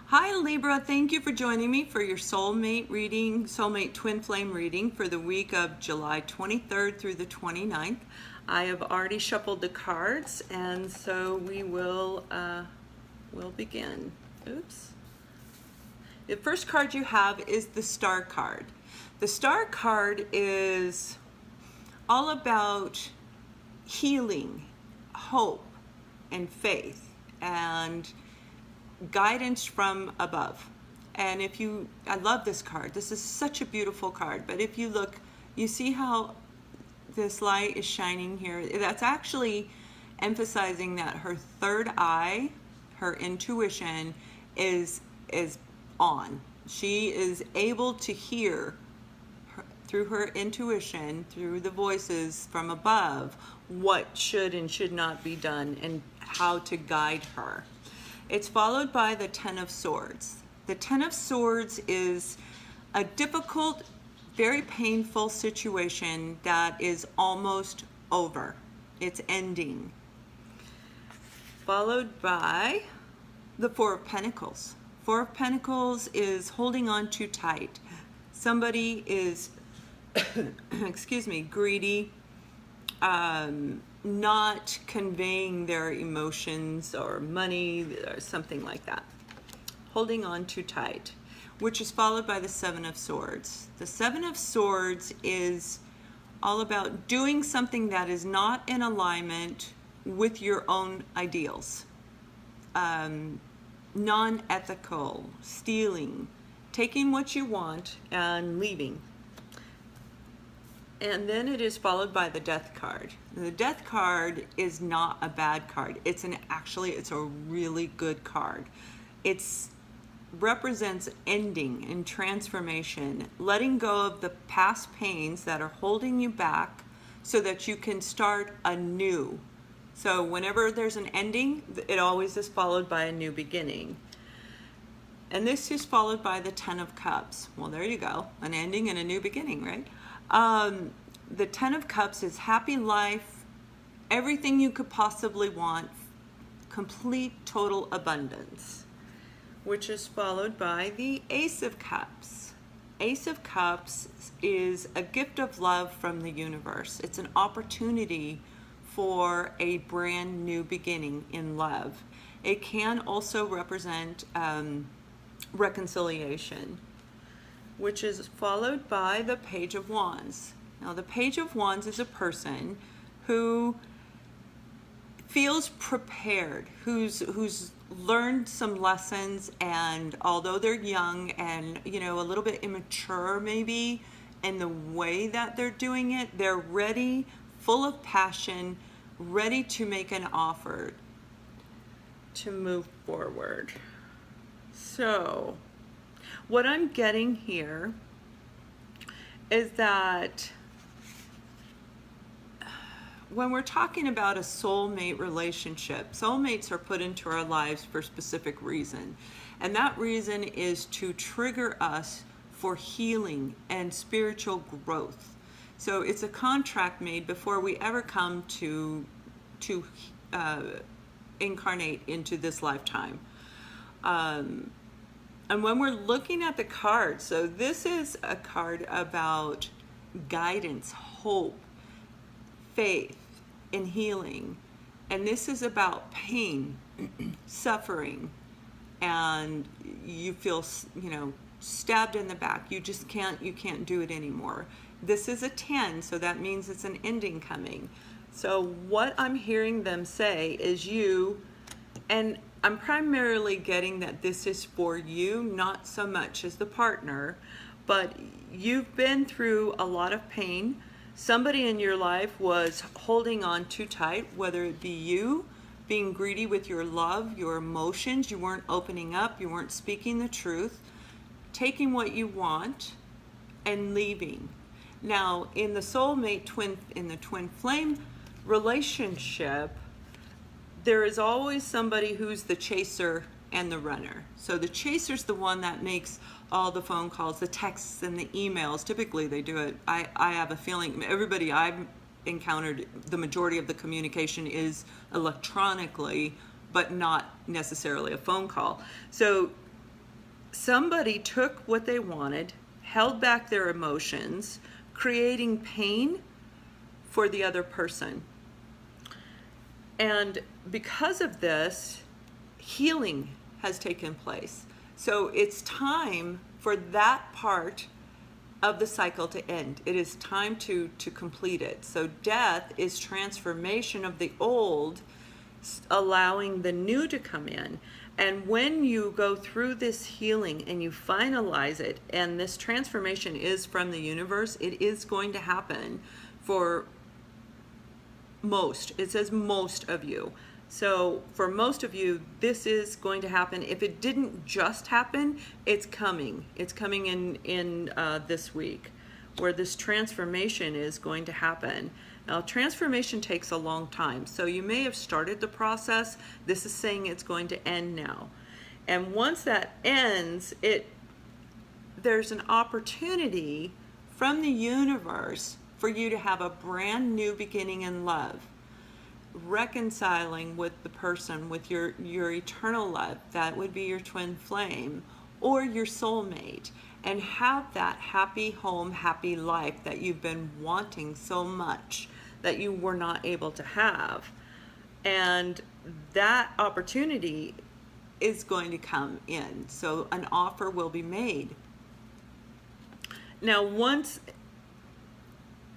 Hi Libra, thank you for joining me for your soulmate reading, soulmate twin flame reading for the week of July 23rd through the 29th. I have already shuffled the cards, and so we will we'll begin. Oops. The first card you have is the Star card. The Star card is all about healing, hope, and faith, and guidance from above. And I love this card. This is such a beautiful card. But if you look, you see how this light is shining here. That's actually emphasizing that her third eye, her intuition, is on. She is able to hear through her intuition, through the voices from above, what should and should not be done and how to guide her. It's followed by the Ten of Swords. The Ten of Swords is a difficult, very painful situation that is almost over. It's ending. Followed by the Four of Pentacles. Four of Pentacles is holding on too tight. Somebody is, excuse me, greedy, not conveying their emotions or money or something like that. Holding on too tight, which is followed by the Seven of Swords. The Seven of Swords is all about doing something that is not in alignment with your own ideals. Non-ethical, stealing, taking what you want and leaving. And then it is followed by the Death card. The Death card is not a bad card. It's a really good card. It represents ending and transformation, letting go of the past pains that are holding you back so that you can start anew. So whenever there's an ending, it always is followed by a new beginning. And this is followed by the Ten of Cups. Well, there you go. An ending and a new beginning, right? The Ten of Cups is happy life, everything you could possibly want, complete, total abundance, which is followed by the Ace of Cups. Ace of Cups is a gift of love from the universe. It's an opportunity for a brand new beginning in love. It can also represent reconciliation, which is followed by the Page of Wands. Now, the Page of Wands is a person who feels prepared, who's learned some lessons, and although they're young and, a little bit immature maybe in the way that they're doing it, they're ready, full of passion, ready to make an offer to move forward. So, what I'm getting here is that when we're talking about a soulmate relationship, soulmates are put into our lives for a specific reason. And that reason is to trigger us for healing and spiritual growth. So it's a contract made before we ever come to incarnate into this lifetime. And when we're looking at the cards, so this is a card about guidance, hope, faith, and healing. And this is about pain, suffering, and you feel, stabbed in the back. You can't do it anymore. This is a 10, so that means it's an ending coming. So what I'm hearing them say is and I'm primarily getting that this is for you, not so much as the partner, but you've been through a lot of pain. Somebody in your life was holding on too tight, whether it be you being greedy with your love, your emotions, you weren't opening up, you weren't speaking the truth, taking what you want and leaving. Now, in the soulmate twin flame relationship, there is always somebody who's the chaser and the runner. So the chaser's the one that makes all the phone calls, the texts, and the emails. Typically they do it. I have a feeling everybody I've encountered, the majority of the communication is electronically, but not necessarily a phone call. So somebody took what they wanted, held back their emotions, creating pain for the other person. And because of this, healing has taken place. So it's time for that part of the cycle to end. It is time to complete it. So death is transformation of the old, allowing the new to come in. And when you go through this healing and you finalize it, and this transformation is from the universe, it is going to happen for most. It says most of you. So for most of you, this is going to happen. If it didn't just happen, it's coming. It's coming in this week, where this transformation is going to happen. Now, transformation takes a long time. So you may have started the process. This is saying it's going to end now. And once that ends, there's an opportunity from the universe for you to have a brand new beginning in love, reconciling with the person, with your eternal love. That would be your twin flame or your soulmate, and have that happy home, happy life that you've been wanting so much that you were not able to have. And that opportunity is going to come in. So an offer will be made. Now, once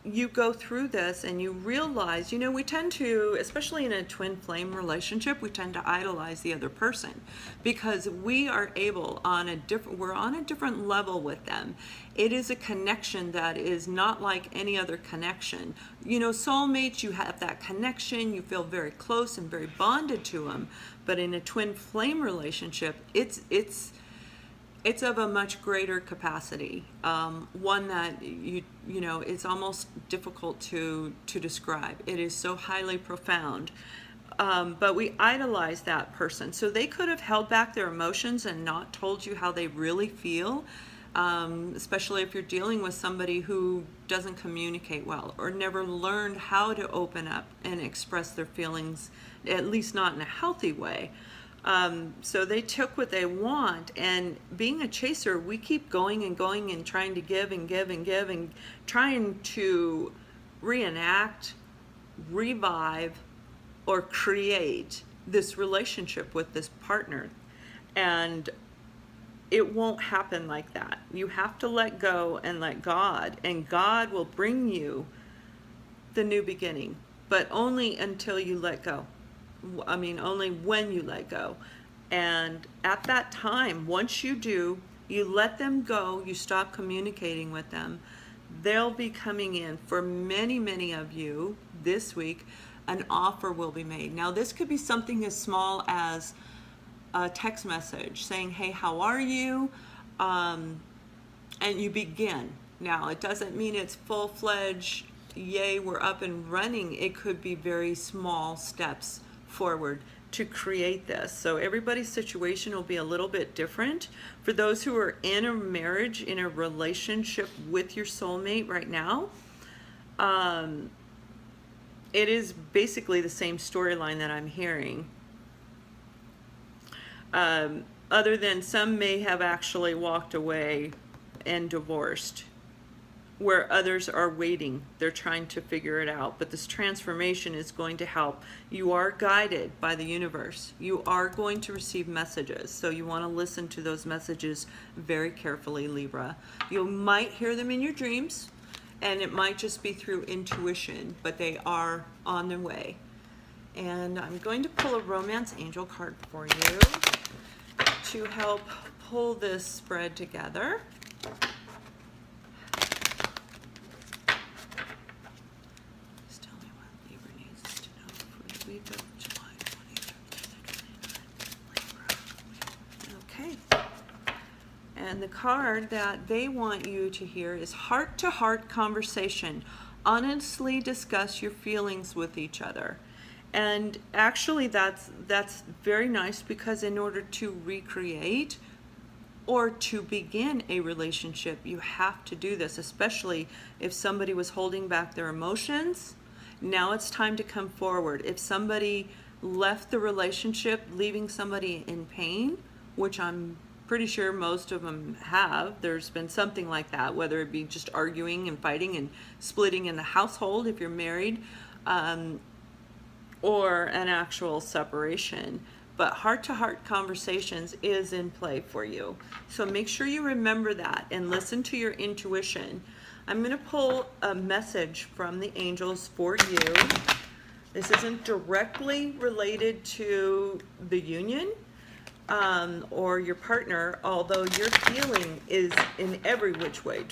you go through this and you realize, we tend to, especially in a twin flame relationship, we tend to idolize the other person because we are able we're on a different level with them. It is a connection that is not like any other connection. Soulmates, you have that connection, you feel very close and very bonded to them. But in a twin flame relationship, it's of a much greater capacity, one that it's almost difficult to describe. It is so highly profound, but we idolize that person. So they could have held back their emotions and not told you how they really feel, especially if you're dealing with somebody who doesn't communicate well or never learned how to open up and express their feelings, at least not in a healthy way. So they took what they want, and being a chaser, we keep going and going and trying to give and give and give and trying to reenact, revive, or create this relationship with this partner. And it won't happen like that. You have to let go and let God, and God will bring you the new beginning, but only until you let go. Only when you let go. And at that time, once you do, you let them go, you stop communicating with them, they'll be coming in. For many, many of you this week, an offer will be made. Now, this could be something as small as a text message saying, hey, how are you? And you begin. Now, it doesn't mean it's full-fledged, yay, we're up and running. It could be very small steps forward to create this. So everybody's situation will be a little bit different. For those who are in a marriage, in a relationship with your soulmate right now, it is basically the same storyline that I'm hearing. Other than some may have actually walked away and divorced, where others are waiting. They're trying to figure it out. But this transformation is going to help. You are guided by the universe. You are going to receive messages. So you want to listen to those messages very carefully, Libra. You might hear them in your dreams, and it might just be through intuition, but they are on their way. And I'm going to pull a romance angel card for you to help pull this spread together. Okay. And the card that they want you to hear is heart-to-heart conversation. Honestly discuss your feelings with each other. And actually that's very nice, because in order to recreate or to begin a relationship, you have to do this, especially if somebody was holding back their emotions. Now it's time to come forward. If somebody left the relationship, leaving somebody in pain, which I'm pretty sure most of them have. There's been something like that, whether it be just arguing and fighting and splitting in the household if you're married, or an actual separation. But heart-to-heart conversations is in play for you. So make sure you remember that and listen to your intuition. I'm going to pull a message from the angels for you. This isn't directly related to the union or your partner, although your feeling is in every which way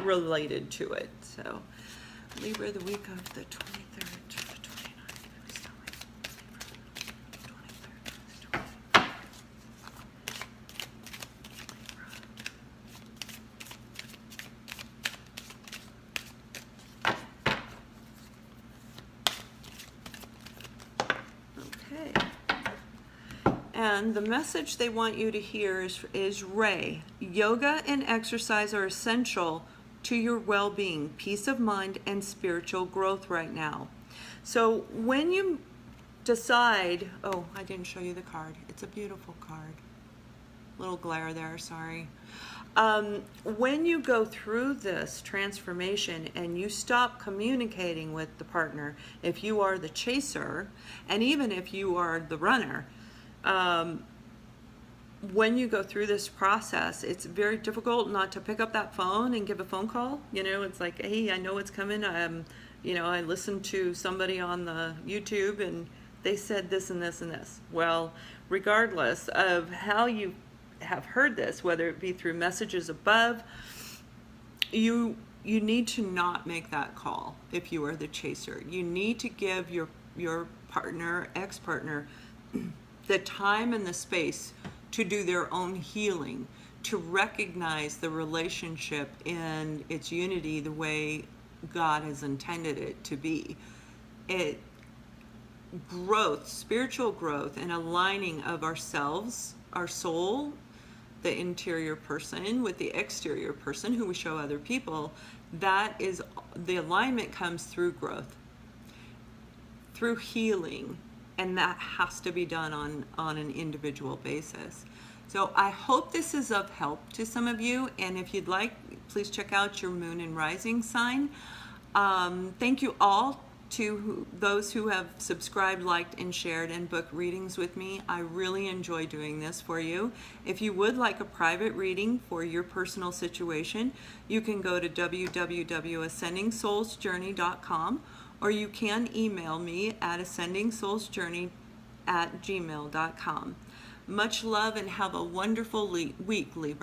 related to it. So, Libra, the week of the 23rd to the 29th. Please tell me. Okay. And the message they want you to hear is Ray. Yoga and exercise are essential to your well-being, peace of mind, and spiritual growth right now. So when you decide, oh, I didn't show you the card. It's a beautiful card. Little glare there, sorry. When you go through this transformation and you stop communicating with the partner, if you are the chaser, and even if you are the runner, when you go through this process, it's very difficult not to pick up that phone and give a phone call. You know, it's like, hey, I know it's coming. You know, I listened to somebody on the YouTube and they said this and this and this. Well, regardless of how you have heard this, whether it be through messages above, you need to not make that call if you are the chaser. You need to give your partner, ex-partner, the time and the space to do their own healing, to recognize the relationship in its unity the way God has intended it to be. Growth, spiritual growth, and aligning of ourselves, our soul, the interior person with the exterior person who we show other people, that is, the alignment comes through growth, through healing, and that has to be done on an individual basis. So I hope this is of help to some of you, and if you'd like, please check out your moon and rising sign. Thank you all to those who have subscribed, liked, and shared and booked readings with me. I really enjoy doing this for you. If you would like a private reading for your personal situation, you can go to www.AscendingSoulsJourney.com, or you can email me at AscendingSoulsJourney@gmail.com. Much love and have a wonderful week, Libra.